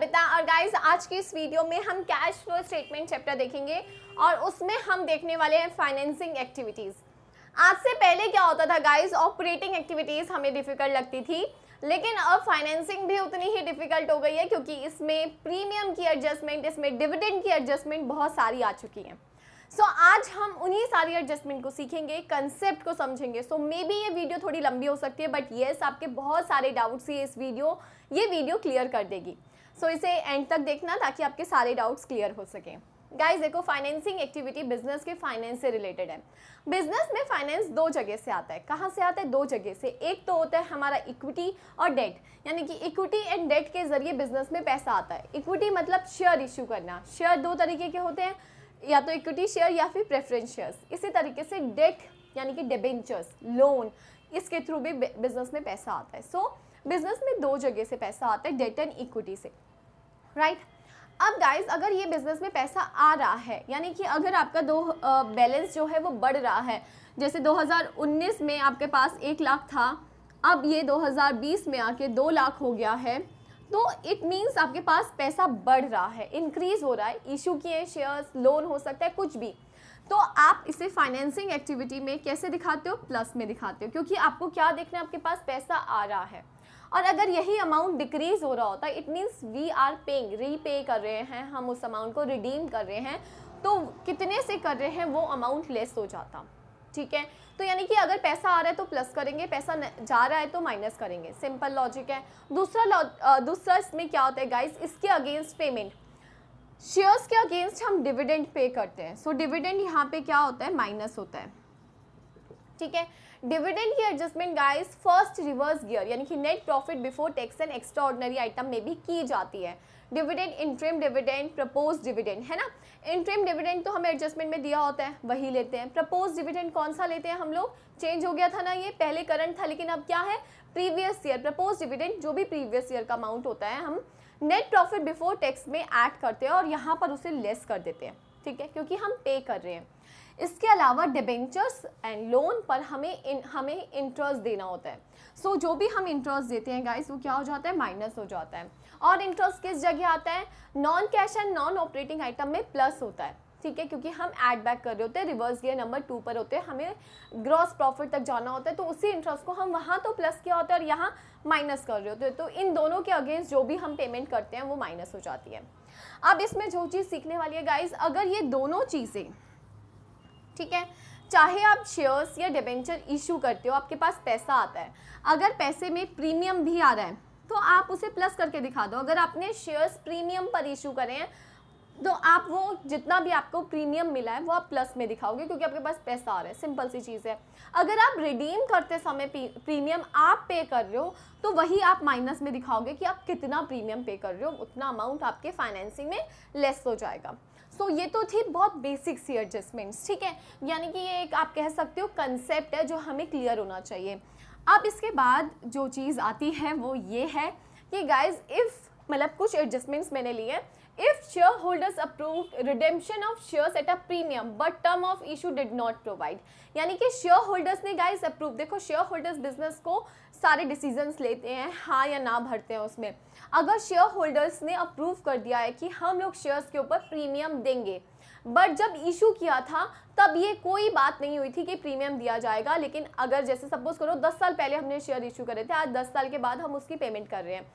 बबीता और गाइस आज की इस वीडियो में हम कैश फ्लो स्टेटमेंट चैप्टर देखेंगे और उसमें हम देखने वाले हैं फाइनेंसिंग एक्टिविटीज़। आज से पहले क्या होता था गाइस, ऑपरेटिंग एक्टिविटीज़ हमें डिफ़िकल्ट लगती थी, लेकिन अब फाइनेंसिंग भी उतनी ही डिफ़िकल्ट हो गई है क्योंकि इसमें प्रीमियम की एडजस्टमेंट, इसमें डिविडेंड की एडजस्टमेंट बहुत सारी आ चुकी हैं। सो आज हम उन्हीं सारी एडजस्टमेंट को सीखेंगे, कंसेप्ट को समझेंगे। सो मे बी ये वीडियो थोड़ी लंबी हो सकती है, बट येस आपके बहुत सारे डाउट्स ये वीडियो क्लियर कर देगी। सो इसे एंड तक देखना ताकि आपके सारे डाउट्स क्लियर हो सकें। गाइस देखो, फाइनेंसिंग एक्टिविटी बिजनेस के फाइनेंस से रिलेटेड है। बिजनेस में फाइनेंस दो जगह से आता है। कहाँ से आता है? दो जगह से। एक तो होता है हमारा इक्विटी और डेट, यानी कि इक्विटी एंड डेट के जरिए बिजनेस में पैसा आता है। इक्विटी मतलब शेयर इश्यू करना। शेयर दो तरीके के होते हैं, या तो इक्विटी शेयर या फिर प्रेफरेंस शेयर्स। इसी तरीके से डेट यानी कि डिबेंचर्स, लोन, इसके थ्रू भी बिजनेस में पैसा आता है। सो बिजनेस में दो जगह से पैसा आता है, डेट एंड इक्विटी से, राइट। अब गाइस अगर ये बिजनेस में पैसा आ रहा है, यानी कि अगर आपका बैलेंस जो है वो बढ़ रहा है, जैसे 2019 में आपके पास 1 लाख था, अब ये 2020 में आके 2 लाख हो गया है, तो इट मीन्स आपके पास पैसा बढ़ रहा है, इंक्रीज हो रहा है। इशू किए शेयर्स, लोन हो सकता है, कुछ भी। तो आप इसे फाइनेंसिंग एक्टिविटी में कैसे दिखाते हो? प्लस में दिखाते हो, क्योंकि आपको क्या देखना है, आपके पास पैसा आ रहा है। और अगर यही अमाउंट डिक्रीज हो रहा होता है, it means we are paying, repay कर रहे हैं, हम उस अमाउंट को रिडीम कर रहे हैं, तो कितने से कर रहे हैं वो अमाउंट लेस हो जाता, ठीक है। तो यानी कि अगर पैसा आ रहा है तो प्लस करेंगे, पैसा जा रहा है तो माइनस करेंगे, सिंपल लॉजिक है। दूसरा इसमें क्या होता है गाइस, इसके अगेंस्ट पेमेंट, शेयर्स के अगेंस्ट हम डिविडेंड पे करते हैं। सो डिविडेंड यहाँ पे क्या होता है? माइनस होता है, ठीक है। डिविडेंड की adjustment guys first reverse gear यानी कि net profit before tax and extraordinary item में भी की जाती है। Dividend, interim dividend, propose dividend, है ना। इंटरिम डिविडेंड तो हमें एडजस्टमेंट में दिया होता है, वही लेते हैं। प्रपोज डिविडेंड कौन सा लेते हैं हम लोग? चेंज हो गया था ना, ये पहले करंट था लेकिन अब क्या है? Previous year. प्रपोज डिविडेंड जो भी प्रीवियस ईयर का अमाउंट होता है, हम नेट प्रॉफिट बिफोर टैक्स में ऐड करते हैं और यहाँ पर उसे लेस कर देते हैं, ठीक है, क्योंकि हम पे कर रहे हैं। इसके अलावा डिबेंचर्स एंड लोन पर हमें इंटरेस्ट देना होता है। सो जो भी हम इंटरेस्ट देते हैं गाइस, वो क्या हो जाता है? माइनस हो जाता है। और इंटरेस्ट किस जगह आता है? Non cash and non operating item में प्लस होता है, ठीक है, क्योंकि हम ऐड बैक कर रहे होते हैं, रिवर्स गियर नंबर 2 पर होते हैं, हमें ग्रॉस प्रॉफिट तक जाना होता है, तो उसी इंटरेस्ट को हम वहाँ तो प्लस किया होता है और यहाँ माइनस कर रहे होते हैं। तो इन दोनों के अगेंस्ट जो भी हम पेमेंट करते हैं वो माइनस हो जाती है। अब इसमें जो चीज़ सीखने वाली है गाइस, अगर ये दोनों चीज़ें, ठीक है, चाहे आप शेयर्स या डिबेंचर इशू करते हो, आपके पास पैसा आता है, अगर पैसे में प्रीमियम भी आ रहा है तो आप उसे प्लस करके दिखा दो। अगर आपने शेयर्स प्रीमियम पर इशू करे हैं तो आप वो जितना भी आपको प्रीमियम मिला है वो आप प्लस में दिखाओगे, क्योंकि आपके पास पैसा आ रहा है, सिंपल सी चीज़ है। अगर आप रिडीम करते समय प्रीमियम आप पे कर रहे हो तो वही आप माइनस में दिखाओगे कि आप कितना प्रीमियम पे कर रहे हो, उतना अमाउंट आपके फाइनेंसिंग में लेस हो जाएगा। सो ये तो थी बहुत बेसिक सी एडजस्टमेंट्स, ठीक है, यानी कि ये एक आप कह सकते हो कंसेप्ट है जो हमें क्लियर होना चाहिए। अब इसके बाद जो चीज़ आती है वो ये है कि गाइज मतलब कुछ एडजस्टमेंट्स मैंने लिए। If share holders approve redemption of shares at a premium but term of issue did not provide, यानी कि शेयर होल्डर्स ने गाइज अप्रूव, देखो शेयर होल्डर्स बिजनेस को सारे डिसीजंस लेते हैं, हाँ या ना भरते हैं उसमें। अगर शेयर होल्डर्स ने अप्रूव कर दिया है कि हम लोग शेयर्स के ऊपर प्रीमियम देंगे, बट जब इशू किया था तब ये कोई बात नहीं हुई थी कि प्रीमियम दिया जाएगा, लेकिन अगर जैसे सपोज करो 10 साल पहले हमने शेयर इशू करे थे, आज 10 साल के बाद हम उसकी पेमेंट कर रहे हैं,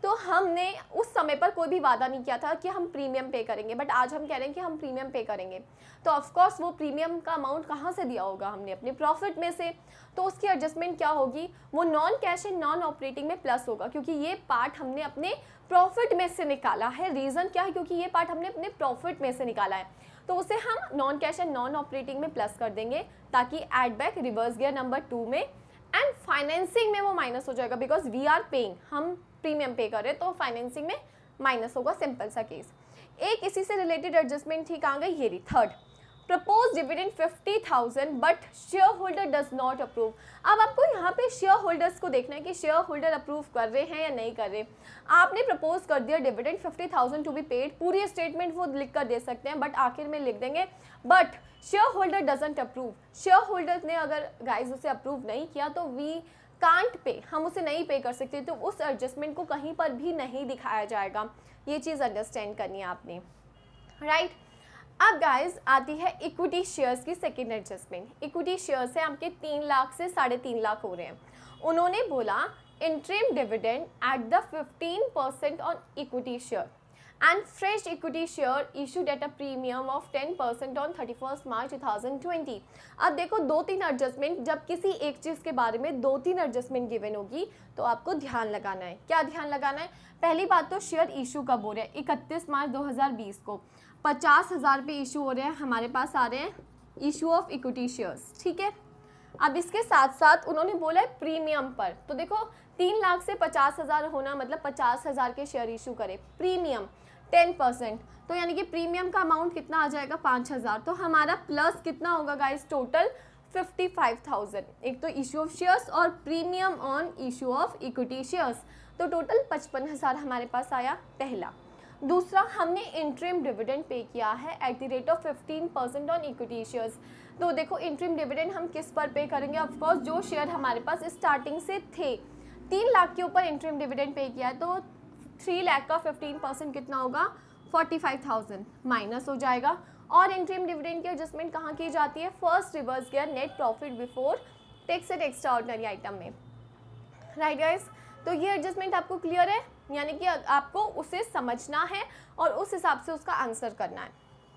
तो हमने उस समय पर कोई भी वादा नहीं किया था कि हम प्रीमियम पे करेंगे, बट आज हम कह रहे हैं कि हम प्रीमियम पे करेंगे, तो ऑफकोर्स वो प्रीमियम का अमाउंट कहाँ से दिया होगा? हमने अपने प्रॉफिट में से। तो उसकी एडजस्टमेंट क्या होगी? वो non cash and non operating में प्लस होगा, क्योंकि ये पार्ट हमने अपने प्रॉफिट में से निकाला है। रीज़न क्या है? क्योंकि ये पार्ट हमने अपने प्रॉफिट में से निकाला है, तो उसे हम non cash and non operating में प्लस कर देंगे, ताकि add back reverse gear number 2 में, एंड फाइनेंसिंग में वो माइनस हो जाएगा, बिकॉज वी आर पेइंग, हम प्रीमियम पे कर रहे हैं, तो फाइनेंसिंग में माइनस होगा, सिंपल सा केस। एक इसी से रिलेटेड एडजस्टमेंट थी, कहाँ गई? ये रही third, propose dividend 50,000 but share holder does not approve. अब आपको यहाँ पे शेयर होल्डर्स को देखना है कि शेयर होल्डर अप्रूव कर रहे हैं या नहीं कर रहे। आपने प्रपोज कर दिया डिविडेंड 50,000 टू बी पेड, पूरी स्टेटमेंट वो लिख कर दे सकते हैं, बट आखिर में लिख देंगे but share holder doesn't approve. Share holder ने अगर गाइज उसे अप्रूव नहीं किया तो वी कांट पे, हम उसे नहीं पे कर सकते, तो उस एडजस्टमेंट को कहीं पर भी नहीं दिखाया जाएगा। ये चीज़ अंडरस्टैंड करनी है आपने, राइट। अब गाइस आती है इक्विटी शेयर्स की सेकेंड एडजस्टमेंट। इक्विटी शेयर्स है आपके 3 लाख से 3.5 लाख हो रहे हैं। उन्होंने बोला interim dividend at the 15% on equity share and fresh equity share issued at a premium of 10% on 31st March 2020। अब देखो 2-3 एडजस्टमेंट, जब किसी एक चीज़ के बारे में 2-3 एडजस्टमेंट गिवन होगी तो आपको ध्यान लगाना है। क्या ध्यान लगाना है? पहली बात तो शेयर इशू कब हो रहा है, 31 मार्च 2020 को 50,000 पे इशू हो रहे हैं, हमारे पास आ रहे हैं इशू ऑफ इक्विटी शेयर्स, ठीक है। अब इसके साथ साथ उन्होंने बोला है प्रीमियम पर, तो देखो 3 लाख से 50,000 होना मतलब 50,000 के शेयर इशू करे, प्रीमियम 10%, तो यानी कि प्रीमियम का अमाउंट कितना आ जाएगा 5,000। तो हमारा प्लस कितना होगा गाइस, टोटल 55,000। एक तो इशू ऑफ शेयर्स और premium on issue of equity shares, तो टोटल 55,000 हमारे पास आया पहला। दूसरा, हमने इंटरिम डिविडेंड पे किया है at the rate of 15% on equity shares. तो देखो इंटरिम डिविडेंड हम किस पर पे करेंगे, ऑफकोर्स जो शेयर हमारे पास स्टार्टिंग से थे। 3 लाख के ऊपर इंटरिम डिविडेंड पे किया है, तो 3 लाख का 15% कितना होगा, 45,000 माइनस हो जाएगा। और इंटरिम डिविडेंड की एडजस्टमेंट कहाँ की जाती है, first reverse gear net profit before tax and extraordinary item में, राइट गाइस। तो ये एडजस्टमेंट आपको क्लियर है, यानी कि आपको उसे समझना है और उस हिसाब से उसका आंसर करना है।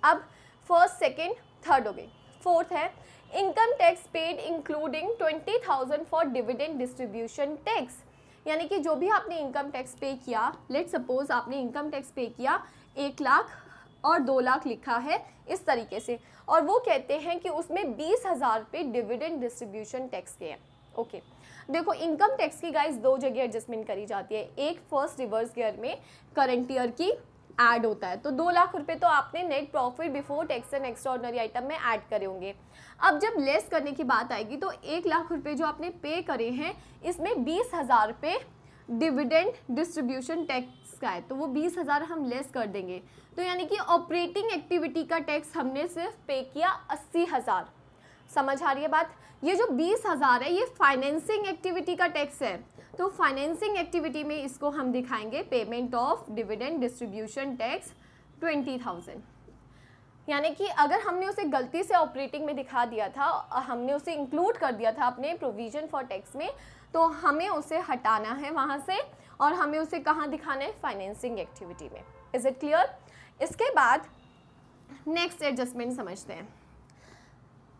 अब फर्स्ट, सेकेंड, थर्ड हो गई। फोर्थ है income tax paid including 20,000 for dividend distribution tax, यानी कि जो भी आपने इनकम टैक्स पे किया, लेट सपोज आपने इनकम टैक्स पे किया 1 लाख और 2 लाख लिखा है इस तरीके से, और वो कहते हैं कि उसमें 20,000 पे डिविडेंड डिस्ट्रीब्यूशन टैक्स के हैं। ओके, देखो इनकम टैक्स की गाइस 2 जगह एडजस्टमेंट करी जाती है। एक फर्स्ट रिवर्स गियर में करंट ईयर की ऐड होता है, तो 2 लाख रुपए तो आपने net profit before tax and extraordinary item में ऐड करे होंगे। अब जब लेस करने की बात आएगी तो 1 लाख रुपए जो आपने पे करे हैं, इसमें 20,000 पे डिविडेंड डिस्ट्रीब्यूशन टैक्स का है, तो वो 20,000 हम लेस कर देंगे। तो यानी कि ऑपरेटिंग एक्टिविटी का टैक्स हमने सिर्फ पे किया 80,000। समझ आ रही है बात? ये जो 20,000 है ये फाइनेंसिंग एक्टिविटी का टैक्स है, तो फाइनेंसिंग एक्टिविटी में इसको हम दिखाएंगे payment of dividend distribution tax 20,000। यानी कि अगर हमने उसे गलती से ऑपरेटिंग में दिखा दिया था, हमने उसे इंक्लूड कर दिया था अपने प्रोविजन फॉर टैक्स में, तो हमें उसे हटाना है वहाँ से और हमें उसे कहाँ दिखाना है, फाइनेंसिंग एक्टिविटी में। Is it clear? इसके बाद नेक्स्ट एडजस्टमेंट समझते हैं।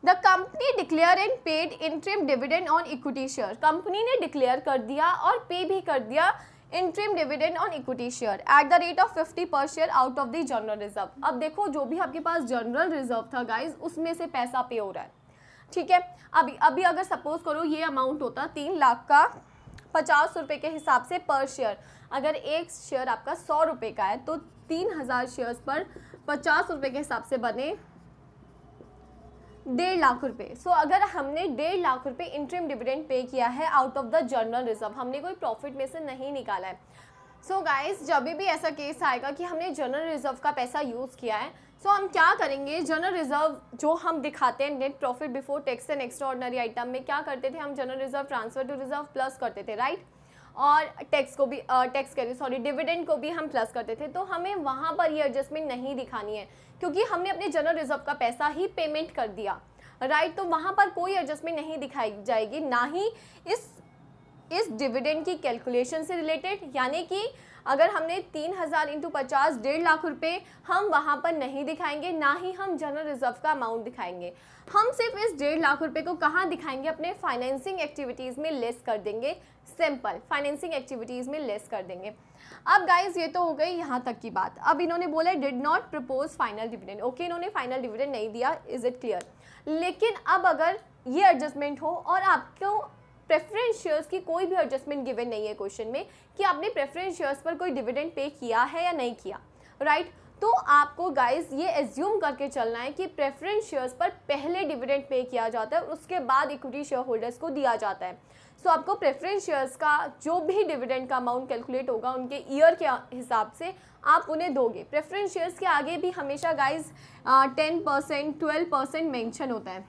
The company declare and paid interim dividend on equity share, company ने डिक्लेयर कर दिया और पे भी कर दिया interim dividend on equity share at the rate of 50 पर share out of the general reserve. अब देखो जो भी आपके पास जनरल रिजर्व था गाइज, उसमें से पैसा पे हो रहा है, ठीक है। अभी अगर सपोज करो ये अमाउंट होता 3 लाख का 50 रुपये के हिसाब से पर शेयर, अगर एक शेयर आपका 100 रुपये का है तो 3,000 शेयर्स पर 50 रुपये के हिसाब से बने 1.5 लाख रुपये। सो अगर हमने 1.5 लाख रुपये इंटरिम डिविडेंड पे किया है out of the general reserve, हमने कोई प्रॉफिट में से नहीं निकाला है। सो गाइस जब भी ऐसा केस आएगा कि हमने जनरल रिजर्व का पैसा यूज़ किया है, सो हम क्या करेंगे, जनरल रिजर्व जो हम दिखाते हैं net profit before tax and extraordinary item में क्या करते थे, हम general reserve transfer to reserve plus करते थे, राइट। और टैक्स को भी डिविडेंड को भी हम प्लस करते थे। तो हमें वहाँ पर ये एडजस्टमेंट नहीं दिखानी है क्योंकि हमने अपने जनरल रिजर्व का पैसा ही पेमेंट कर दिया, राइट। तो वहाँ पर कोई एडजस्टमेंट नहीं दिखाई जाएगी, ना ही इस डिविडेंड की कैलकुलेशन से रिलेटेड। यानी कि अगर हमने 3,000 इंटू 50 1.5 लाख रुपए हम वहाँ पर नहीं दिखाएंगे, ना ही हम जनरल रिजर्व का अमाउंट दिखाएंगे। हम सिर्फ इस 1.5 लाख रुपए को कहाँ दिखाएंगे, अपने फाइनेंसिंग एक्टिविटीज़ में लेस कर देंगे। सिंपल, फाइनेंसिंग एक्टिविटीज़ में लेस कर देंगे। अब गाइज ये तो हो गई यहाँ तक की बात। अब इन्होंने बोला did not propose final dividend. Okay, इन्होंने फाइनल डिविडेंड नहीं दिया, इज इट क्लियर। लेकिन अब अगर ये एडजस्टमेंट हो और आपको प्रेफरेंस शेयर्स की कोई भी एडजस्टमेंट गिवन नहीं है क्वेश्चन में कि आपने प्रेफरेंस शेयर्स पर कोई डिविडेंड पे किया है या नहीं किया, राइट। तो आपको गाइस ये एज्यूम करके चलना है कि प्रेफरेंस शेयर्स पर पहले डिविडेंड पे किया जाता है और उसके बाद इक्विटी शेयर होल्डर्स को दिया जाता है। सो आपको प्रेफरेंस शेयर्स का जो भी डिविडेंड का अमाउंट कैलकुलेट होगा उनके ईयर के हिसाब से आप उन्हें दोगे। प्रेफरेंस शेयर्स के आगे भी हमेशा गाइस 10% 12% मेंशन होता है।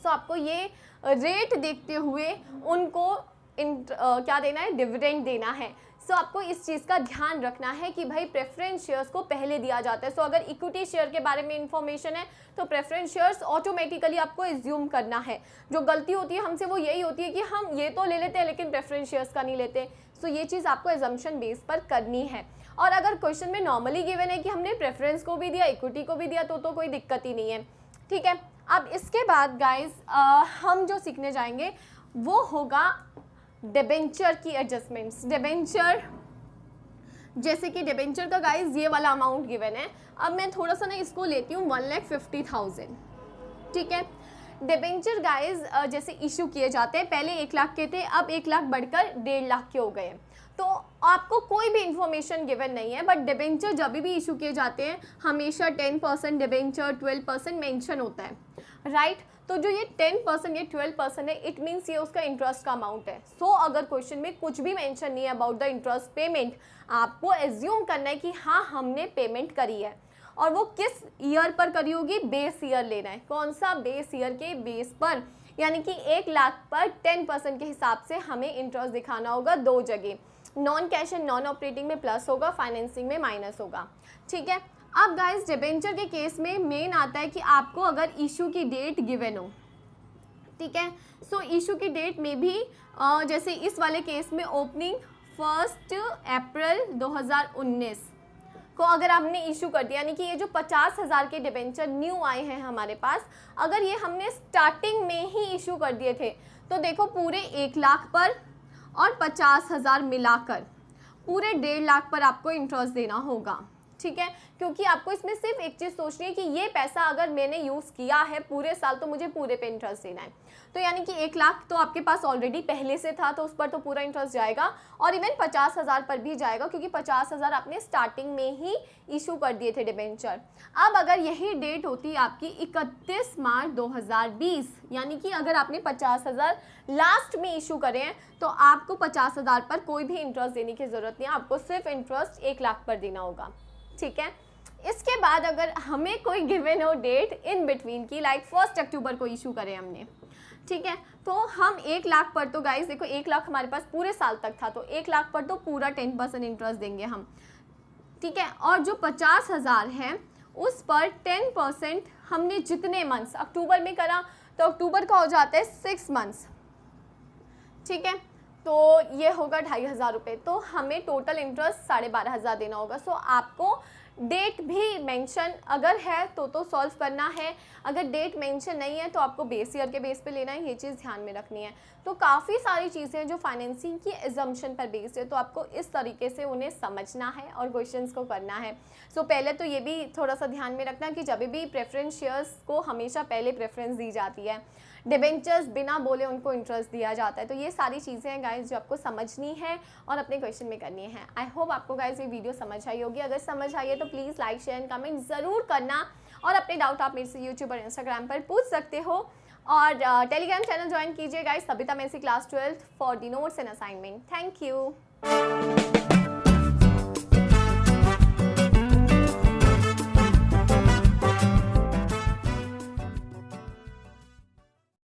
सो आपको ये रेट देखते हुए उनको क्या देना है, डिविडेंड देना है। सो आपको इस चीज़ का ध्यान रखना है कि भाई प्रेफरेंस शेयर्स को पहले दिया जाता है। सो अगर इक्विटी शेयर के बारे में इंफॉर्मेशन है तो प्रेफरेंस शेयर्स ऑटोमेटिकली आपको एज्यूम करना है। जो गलती होती है हमसे वो यही होती है कि हम ये तो ले लेते हैं लेकिन प्रेफरेंस शेयर्स का नहीं लेते। सो ये चीज़ आपको एजम्पशन बेस पर करनी है। और अगर क्वेश्चन में नॉर्मली गिवन है कि हमने प्रेफरेंस को भी दिया, इक्विटी को भी दिया, तो कोई दिक्कत ही नहीं है, ठीक है। अब इसके बाद गाइज हम जो सीखने जाएंगे वो होगा डिबेंचर की एडजस्टमेंट्स। डिबेंचर, जैसे कि डिबेंचर का गाइज ये वाला अमाउंट गिवन है। अब मैं थोड़ा सा ना इसको लेती हूँ 1,50,000, ठीक है। डिबेंचर गाइज जैसे इशू किए जाते हैं, पहले 1 लाख के थे, अब 1 लाख बढ़कर 1.5 लाख के हो गए। तो आपको कोई भी इंफॉर्मेशन गिवन नहीं है, बट डिबेंचर जब भी इशू किए जाते हैं हमेशा 10% डिबेंचर, 12% मेंशन होता है, राइट। तो जो ये 10% ये 12% है, इट मीन्स ये उसका इंटरेस्ट का अमाउंट है। सो अगर क्वेश्चन में कुछ भी मेंशन नहीं है अबाउट द इंटरेस्ट पेमेंट, आपको एज्यूम करना है कि हाँ हमने पेमेंट करी है। और वो किस ईयर पर करी होगी, बेस ईयर लेना है। कौन सा, बेस ईयर के बेस पर, यानी कि 1 लाख पर 10% के हिसाब से हमें इंटरेस्ट दिखाना होगा 2 जगह, non cash and non operating में प्लस होगा, फाइनेंसिंग में माइनस होगा, ठीक है। अब गाइस डिबेंचर के केस में मेन आता है कि आपको अगर इशू की डेट गिवन हो, ठीक है। सो इशू की डेट में भी जैसे इस वाले केस में ओपनिंग 1 अप्रैल 2019 को अगर आपने इशू कर दिया, यानी कि ये जो 50,000 के डिबेंचर न्यू आए हैं हमारे पास, अगर ये हमने स्टार्टिंग में ही इशू कर दिए थे तो देखो पूरे 1 लाख पर और 50,000 मिलाकर पूरे 1.5 लाख पर आपको इंटरेस्ट देना होगा, ठीक है। क्योंकि आपको इसमें सिर्फ एक चीज़ सोचनी है कि ये पैसा अगर मैंने यूज़ किया है पूरे साल तो मुझे पूरे पे इंटरेस्ट देना है। तो यानी कि 1 लाख तो आपके पास ऑलरेडी पहले से था तो उस पर तो पूरा इंटरेस्ट जाएगा, और इवन 50,000 पर भी जाएगा क्योंकि 50,000 आपने स्टार्टिंग में ही इशू कर दिए थे डिबेंचर। अब अगर यही डेट होती आपकी 31 मार्च 2020, यानी कि अगर आपने 50,000 लास्ट में इशू करे हैं तो आपको 50,000 पर कोई भी इंटरेस्ट देने की ज़रूरत नहीं है, आपको सिर्फ इंटरेस्ट 1 लाख पर देना होगा, ठीक है। इसके बाद अगर हमें कोई गिवन हो डेट इन बिटवीन की, लाइक 1 अक्टूबर को इशू करें हमने, ठीक है, तो हम 1 लाख पर, तो गाइस देखो 1 लाख हमारे पास पूरे साल तक था तो 1 लाख पर तो पूरा 10% इंटरेस्ट देंगे हम, ठीक है। और जो 50,000 है उस पर 10% हमने जितने मंथ्स अक्टूबर में करा तो अक्टूबर का हो जाता है 6 मंथ्स, ठीक है। तो ये होगा 2,500 रुपये, तो हमें टोटल इंटरेस्ट 12,500 देना होगा। सो आपको डेट भी मेंशन अगर है तो सॉल्व करना है, अगर डेट मेंशन नहीं है तो आपको बेस ईयर के बेस पे लेना है, ये चीज़ ध्यान में रखनी है। तो काफ़ी सारी चीज़ें हैं जो फाइनेंसिंग की एजम्पशन पर बेस्ड है, तो आपको इस तरीके से उन्हें समझना है और क्वेश्चंस को करना है। सो पहले तो ये भी थोड़ा सा ध्यान में रखना कि जब भी प्रेफरेंस शेयर्स को हमेशा पहले प्रेफरेंस दी जाती है, डिबेंचर्स बिना बोले उनको इंटरेस्ट दिया जाता है। तो ये सारी चीज़ें हैं गाइज जो आपको समझनी है और अपने क्वेश्चन में करनी है। आई होप आपको गाइज ये वीडियो समझ आई होगी। अगर समझ आई है तो please like share and comment ज़रूर करना, और अपने डाउट आप मेरे से यूट्यूब और इंस्टाग्राम पर पूछ सकते हो, और टेलीग्राम चैनल ज्वाइन कीजिए गाइज, सबिता मेसी class 12 for the notes and assignment. Thank you.